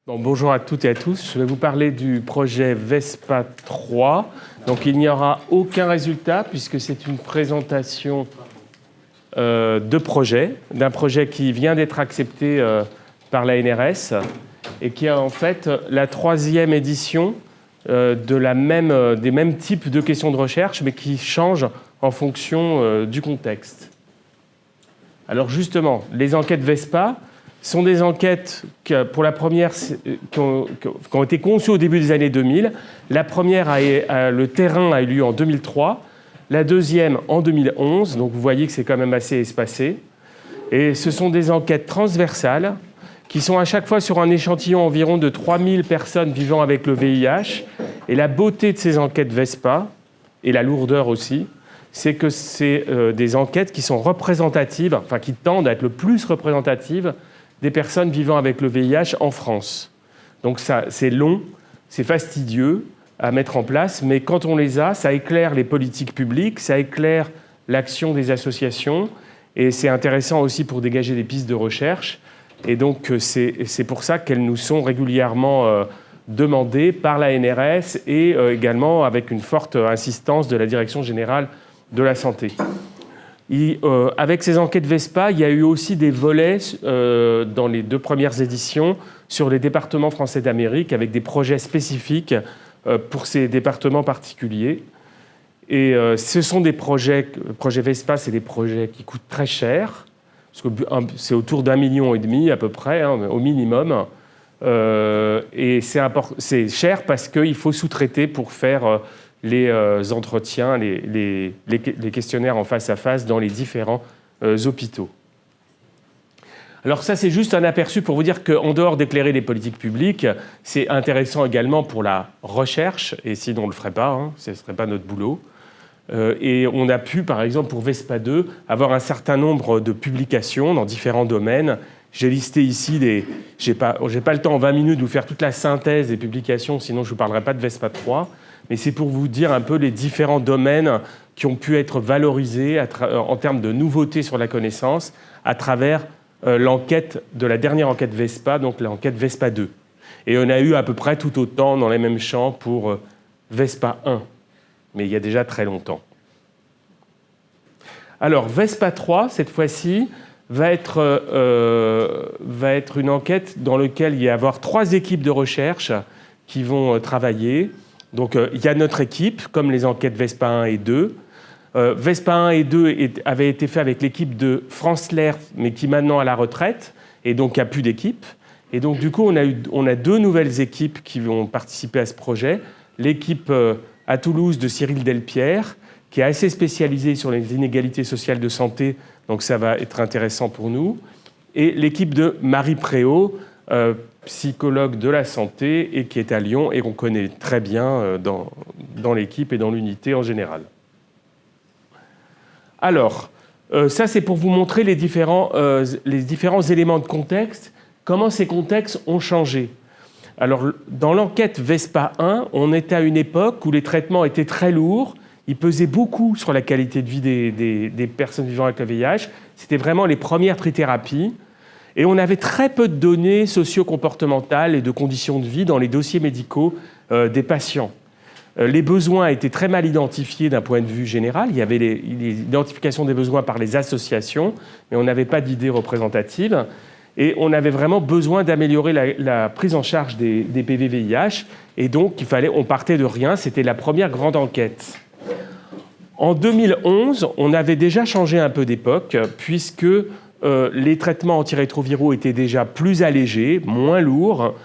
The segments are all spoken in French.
Bon, bonjour à toutes et à tous. Je vais vous parler du projet VESPA 3. Donc il n'y aura aucun résultat puisque c'est une présentation d'un projet qui vient d'être accepté par la NRS et qui est en fait la 3e édition des mêmes types de questions de recherche, mais qui change en fonction du contexte. Alors justement, les enquêtes VESPA sont des enquêtes qui, pour la première, qui ont été conçues au début des années 2000. La première, le terrain a eu lieu en 2003, la deuxième en 2011, donc vous voyez que c'est quand même assez espacé. Et ce sont des enquêtes transversales qui sont à chaque fois sur un échantillon environ de 3000 personnes vivant avec le VIH. Et la beauté de ces enquêtes VESPA, et la lourdeur aussi, c'est que c'est des enquêtes qui sont représentatives, enfin qui tendent à être le plus représentatives des personnes vivant avec le VIH en France. Donc ça, c'est long, c'est fastidieux à mettre en place, mais quand on les a, ça éclaire les politiques publiques, ça éclaire l'action des associations, et c'est intéressant aussi pour dégager des pistes de recherche. Et donc c'est pour ça qu'elles nous sont régulièrement demandées par la NRS et également avec une forte insistance de la Direction générale de la santé. Avec ces enquêtes VESPA, il y a eu aussi des volets dans les 2 premières éditions sur les départements français d'Amérique avec des projets spécifiques pour ces départements particuliers. Et ce sont des projets VESPA, c'est des projets qui coûtent très cher, parce que c'est autour d'1,5 million à peu près, hein, au minimum. Et c'est cher parce qu'il faut sous-traiter pour faire les entretiens, les questionnaires en face à face dans les différents hôpitaux. Alors ça, c'est juste un aperçu pour vous dire qu'en dehors d'éclairer les politiques publiques, c'est intéressant également pour la recherche, et sinon on ne le ferait pas, hein, ce ne serait pas notre boulot. Et on a pu, par exemple, pour VESPA 2, avoir un certain nombre de publications dans différents domaines. J'ai listé ici j'ai pas le temps en 20 minutes de vous faire toute la synthèse des publications, sinon je ne vous parlerai pas de VESPA 3. Mais c'est pour vous dire un peu les différents domaines qui ont pu être valorisés en termes de nouveautés sur la connaissance à travers l'enquête de la dernière enquête VESPA, donc l'enquête VESPA 2. Et on a eu à peu près tout autant dans les mêmes champs pour VESPA 1, mais il y a déjà très longtemps. Alors, VESPA 3, cette fois-ci, va être une enquête dans laquelle il va y avoir 3 équipes de recherche qui vont travailler. Donc, il y a notre équipe, comme les enquêtes VESPA 1 et 2. VESPA 1 et 2 avaient été faits avec l'équipe de France Lerth, mais qui maintenant à la retraite, et donc il n'y a plus d'équipe. Et donc, du coup, on a 2 nouvelles équipes qui vont participer à ce projet. L'équipe à Toulouse de Cyril Delpierre, qui est assez spécialisée sur les inégalités sociales de santé, donc ça va être intéressant pour nous. Et l'équipe de Marie Préau, psychologue de la santé et qui est à Lyon et qu'on connaît très bien dans l'équipe et dans l'unité en général. Alors, ça c'est pour vous montrer les différents éléments de contexte, comment ces contextes ont changé. Alors, dans l'enquête VESPA 1, on était à une époque où les traitements étaient très lourds, ils pesaient beaucoup sur la qualité de vie des personnes vivant avec le VIH. C'était vraiment les premières trithérapies. Et on avait très peu de données socio-comportementales et de conditions de vie dans les dossiers médicaux des patients. Les besoins étaient très mal identifiés d'un point de vue général. Il y avait l'identification des besoins par les associations, mais on n'avait pas d'idées représentatives. Et on avait vraiment besoin d'améliorer la prise en charge des PV-VIH. Et donc, on partait de rien. C'était la première grande enquête. En 2011, on avait déjà changé un peu d'époque, puisque les traitements antirétroviraux étaient déjà plus allégés, moins lourds.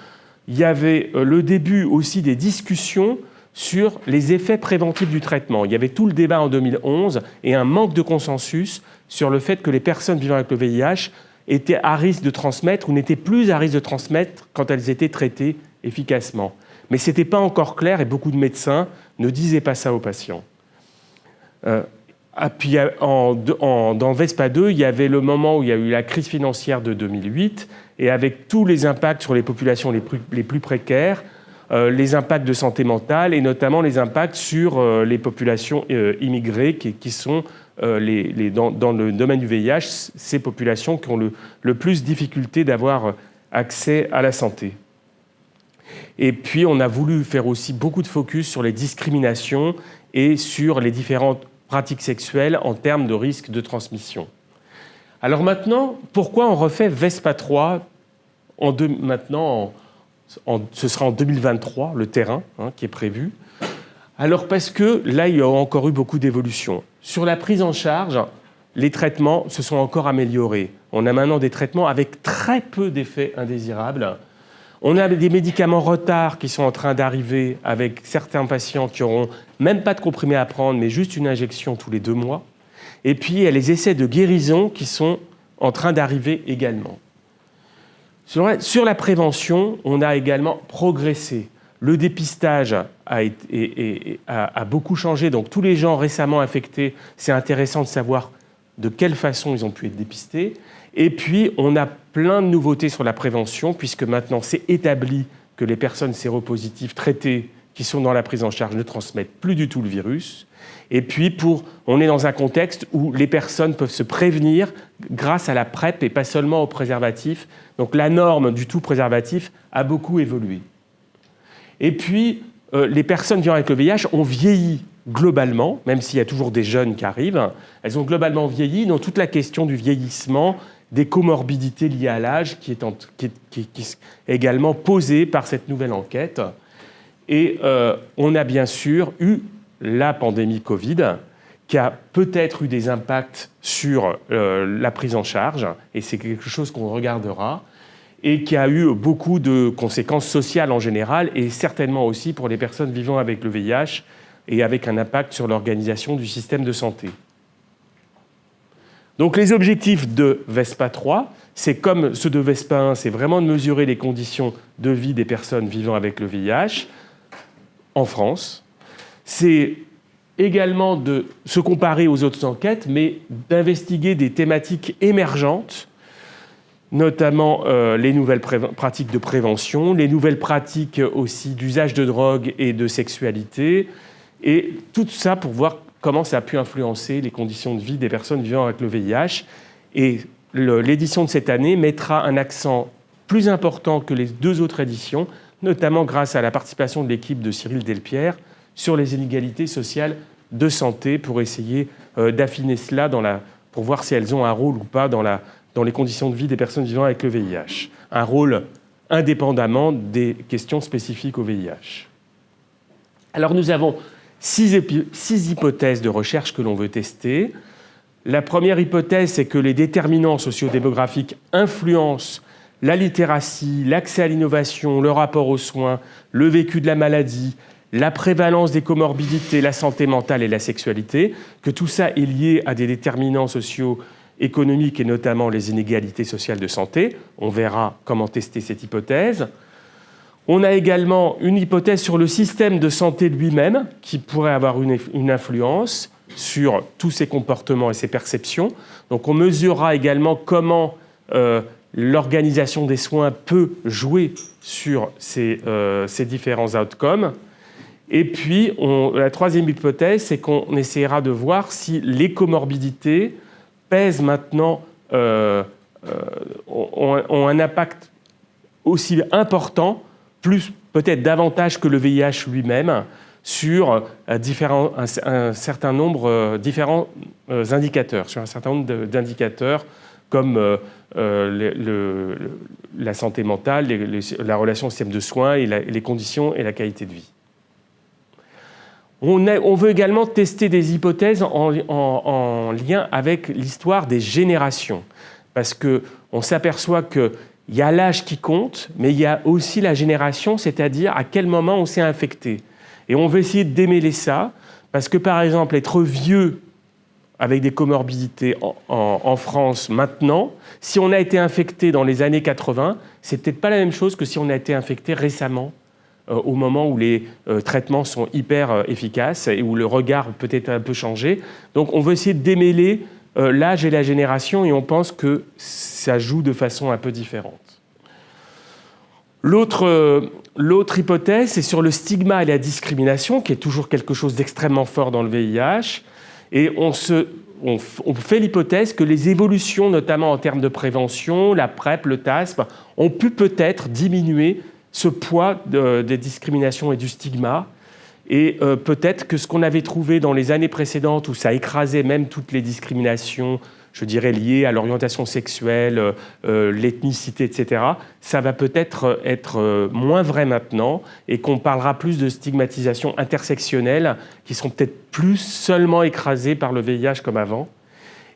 Il y avait le début aussi des discussions sur les effets préventifs du traitement. Il y avait tout le débat en 2011 et un manque de consensus sur le fait que les personnes vivant avec le VIH étaient à risque de transmettre ou n'étaient plus à risque de transmettre quand elles étaient traitées efficacement. Mais ce n'était pas encore clair et beaucoup de médecins ne disaient pas ça aux patients. Puis, dans VESPA 2, il y avait le moment où il y a eu la crise financière de 2008 et avec tous les impacts sur les populations les plus précaires, les impacts de santé mentale et notamment les impacts sur les populations immigrées qui sont dans le domaine du VIH, ces populations qui ont le plus difficulté d'avoir accès à la santé. Et puis, on a voulu faire aussi beaucoup de focus sur les discriminations et sur les différentes pratiques sexuelles en termes de risque de transmission. Alors maintenant, pourquoi on refait VESPA 3 ce sera en 2023, le terrain qui est prévu. Alors parce que là, il y a encore eu beaucoup d'évolutions. Sur la prise en charge, les traitements se sont encore améliorés. On a maintenant des traitements avec très peu d'effets indésirables. On a des médicaments retard qui sont en train d'arriver avec certains patients qui n'auront même pas de comprimés à prendre, mais juste une injection tous les 2 mois. Et puis, il y a les essais de guérison qui sont en train d'arriver également. Sur la prévention, on a également progressé. Le dépistage a beaucoup changé. Donc, tous les gens récemment infectés, c'est intéressant de savoir de quelle façon ils ont pu être dépistés. Et puis, on a plein de nouveautés sur la prévention, puisque maintenant, c'est établi que les personnes séropositives traitées qui sont dans la prise en charge ne transmettent plus du tout le virus. Et puis, on est dans un contexte où les personnes peuvent se prévenir grâce à la PrEP et pas seulement au préservatif. Donc, la norme du tout préservatif a beaucoup évolué. Et puis, les personnes vivant avec le VIH ont vieilli globalement, même s'il y a toujours des jeunes qui arrivent. Elles ont globalement vieilli dans toute la question du vieillissement, des comorbidités liées à l'âge qui est également posée par cette nouvelle enquête. Et on a bien sûr eu la pandémie Covid, qui a peut-être eu des impacts sur la prise en charge, et c'est quelque chose qu'on regardera, et qui a eu beaucoup de conséquences sociales en général, et certainement aussi pour les personnes vivant avec le VIH, et avec un impact sur l'organisation du système de santé. Donc les objectifs de VESPA 3, c'est comme ceux de VESPA 1, c'est vraiment de mesurer les conditions de vie des personnes vivant avec le VIH en France. C'est également de se comparer aux autres enquêtes, mais d'investiguer des thématiques émergentes, notamment les nouvelles pratiques de prévention, les nouvelles pratiques aussi d'usage de drogue et de sexualité, et tout ça pour voir comment ça a pu influencer les conditions de vie des personnes vivant avec le VIH. Et l'édition de cette année mettra un accent plus important que les 2 autres éditions, notamment grâce à la participation de l'équipe de Cyril Delpierre, sur les inégalités sociales de santé, pour essayer d'affiner cela pour voir si elles ont un rôle ou pas dans les conditions de vie des personnes vivant avec le VIH. Un rôle indépendamment des questions spécifiques au VIH. Alors nous avons 6 hypothèses de recherche que l'on veut tester. La première hypothèse, c'est que les déterminants sociodémographiques influencent la littératie, l'accès à l'innovation, le rapport aux soins, le vécu de la maladie, la prévalence des comorbidités, la santé mentale et la sexualité, que tout ça est lié à des déterminants socio-économiques et notamment les inégalités sociales de santé. On verra comment tester cette hypothèse. On a également une hypothèse sur le système de santé lui-même qui pourrait avoir une influence sur tous ces comportements et ces perceptions. Donc on mesurera également comment l'organisation des soins peut jouer sur ces différents outcomes. Et puis, la troisième hypothèse, c'est qu'on essaiera de voir si les comorbidités pèsent maintenant, ont un impact aussi important, plus peut-être davantage que le VIH lui-même, sur un certain nombre différents indicateurs, sur un certain nombre d'indicateurs comme la santé mentale, la relation au système de soins et les conditions et la qualité de vie. On veut également tester des hypothèses en lien avec l'histoire des générations, parce qu'on s'aperçoit qu'il y a l'âge qui compte, mais il y a aussi la génération, c'est-à-dire à quel moment on s'est infecté. Et on veut essayer de démêler ça, parce que par exemple, être vieux avec des comorbidités en France maintenant, si on a été infecté dans les années 80, c'est peut-être pas la même chose que si on a été infecté récemment, au moment où les traitements sont hyper efficaces et où le regard peut être un peu changé. Donc on veut essayer de démêler l'âge et la génération, et on pense que ça joue de façon un peu différente. L'autre hypothèse, c'est sur le stigma et la discrimination, qui est toujours quelque chose d'extrêmement fort dans le VIH. Et on fait l'hypothèse que les évolutions, notamment en termes de prévention, la PrEP, le TASP, ont pu peut-être diminuer ce poids des discriminations et du stigma. Et peut-être que ce qu'on avait trouvé dans les années précédentes, où ça écrasait même toutes les discriminations, je dirais liées à l'orientation sexuelle, l'ethnicité, etc., ça va peut-être être moins vrai maintenant, et qu'on parlera plus de stigmatisation intersectionnelle, qui seront peut-être plus seulement écrasées par le VIH comme avant.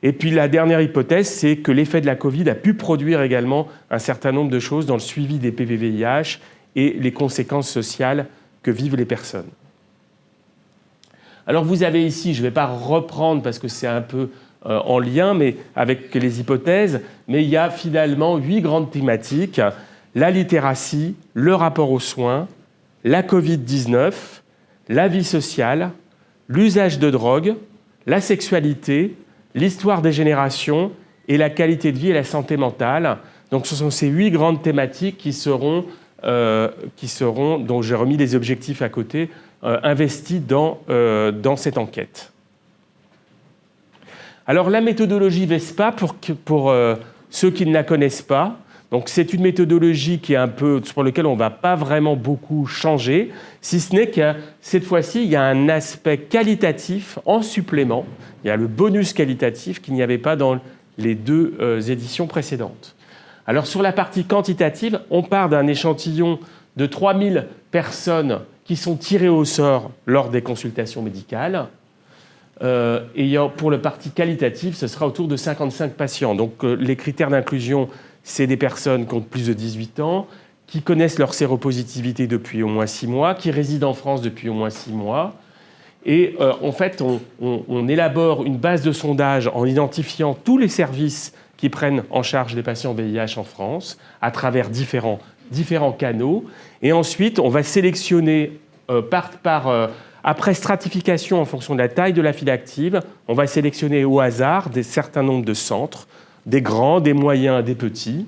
Et puis la dernière hypothèse, c'est que l'effet de la Covid a pu produire également un certain nombre de choses dans le suivi des PV-VIH et les conséquences sociales que vivent les personnes. Alors vous avez ici, je ne vais pas reprendre parce que c'est un peu en lien mais avec les hypothèses, mais il y a finalement 8 grandes thématiques: la littératie, le rapport aux soins, la Covid-19, la vie sociale, l'usage de drogue, la sexualité, l'histoire des générations et la qualité de vie et la santé mentale. Donc ce sont ces 8 grandes thématiques qui seront, dont j'ai remis les objectifs à côté, investis dans cette enquête. Alors la méthodologie VESPA, pour ceux qui ne la connaissent pas, donc c'est une méthodologie qui est un peu, sur laquelle on ne va pas vraiment beaucoup changer, si ce n'est que cette fois-ci, il y a un aspect qualitatif en supplément. Il y a le bonus qualitatif qu'il n'y avait pas dans les 2 éditions précédentes. Alors sur la partie quantitative, on part d'un échantillon de 3000 personnes qui sont tirées au sort lors des consultations médicales. Et pour le partie qualitative, ce sera autour de 55 patients. Donc les critères d'inclusion, c'est des personnes qui ont plus de 18 ans, qui connaissent leur séropositivité depuis au moins 6 mois, qui résident en France depuis au moins 6 mois. Et en fait, on élabore une base de sondage en identifiant tous les services qui prennent en charge les patients VIH en France, à travers différents canaux. Et ensuite, on va sélectionner après stratification en fonction de la taille de la file active, on va sélectionner au hasard un certain nombre de centres, des grands, des moyens, des petits.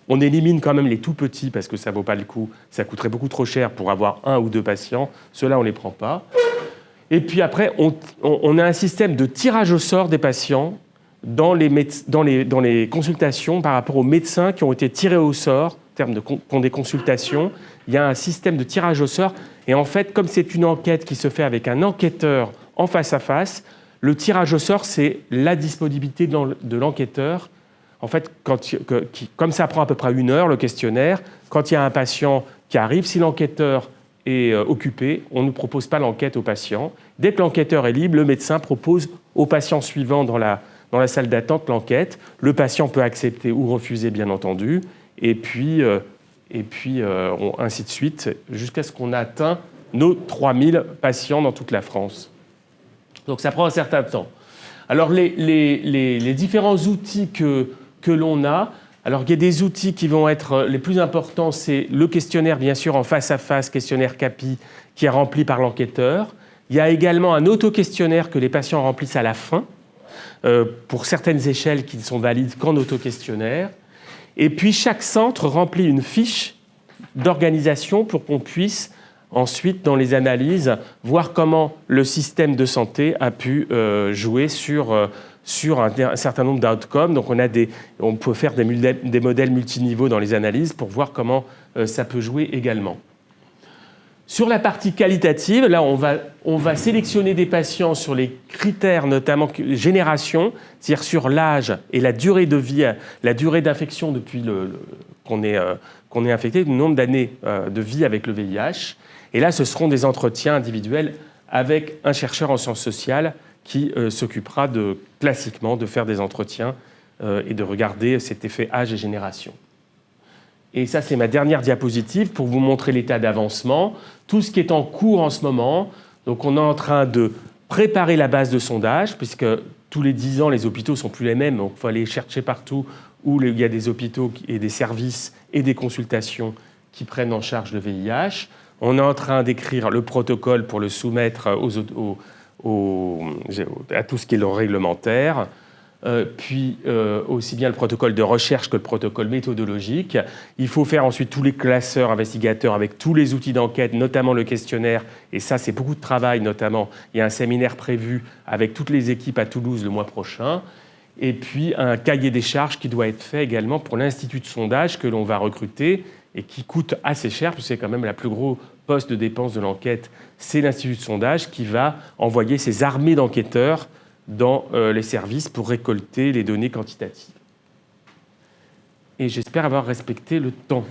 On élimine quand même les tout petits parce que ça ne vaut pas le coup, ça coûterait beaucoup trop cher pour avoir 1 ou 2 patients. Ceux-là, on ne les prend pas. Et puis après, on a un système de tirage au sort des patients dans les consultations par rapport aux médecins qui ont été tirés au sort, en termes de des consultations. Il y a un système de tirage au sort. Et en fait, comme c'est une enquête qui se fait avec un enquêteur en face à face, le tirage au sort, c'est la disponibilité de l'enquêteur. En fait, comme ça prend à peu près 1 heure, le questionnaire, quand il y a un patient qui arrive, si l'enquêteur est occupé, on ne propose pas l'enquête au patient. Dès que l'enquêteur est libre, le médecin propose au patient suivant dans la salle d'attente l'enquête. Le patient peut accepter ou refuser, bien entendu. Et puis ainsi de suite, jusqu'à ce qu'on ait atteint nos 3000 patients dans toute la France. Donc ça prend un certain temps. Alors les différents outils que l'on a, alors il y a des outils qui vont être les plus importants, c'est le questionnaire, bien sûr, en face à face, questionnaire CAPI, qui est rempli par l'enquêteur. Il y a également un auto-questionnaire que les patients remplissent à la fin, pour certaines échelles qui ne sont valides qu'en auto-questionnaire. Et puis chaque centre remplit une fiche d'organisation pour qu'on puisse ensuite, dans les analyses, voir comment le système de santé a pu jouer sur un certain nombre d'outcomes. Donc on peut faire des modèles multiniveaux dans les analyses pour voir comment ça peut jouer également. Sur la partie qualitative, là, on va sélectionner des patients sur les critères, notamment génération, c'est-à-dire sur l'âge et la durée de vie, la durée d'infection depuis qu'on est infecté, le nombre d'années de vie avec le VIH. Et là, ce seront des entretiens individuels avec un chercheur en sciences sociales qui s'occupera classiquement de faire des entretiens et de regarder cet effet âge et génération. Et ça, c'est ma dernière diapositive pour vous montrer l'état d'avancement. Tout ce qui est en cours en ce moment. Donc, on est en train de préparer la base de sondage, puisque tous les 10 ans, les hôpitaux ne sont plus les mêmes. Donc, il faut aller chercher partout où il y a des hôpitaux et des services et des consultations qui prennent en charge le VIH. On est en train d'écrire le protocole pour le soumettre à tout ce qui est le réglementaire. Puis aussi bien le protocole de recherche que le protocole méthodologique. Il faut faire ensuite tous les classeurs investigateurs avec tous les outils d'enquête, notamment le questionnaire. Et ça, c'est beaucoup de travail, notamment. Il y a un séminaire prévu avec toutes les équipes à Toulouse le mois prochain. et puis un cahier des charges qui doit être fait également pour l'institut de sondage que l'on va recruter et qui coûte assez cher, parce que c'est quand même la plus gros poste de dépense de l'enquête, c'est l'institut de sondage qui va envoyer ses armées d'enquêteurs dans les services pour récolter les données quantitatives. Et j'espère avoir respecté le temps.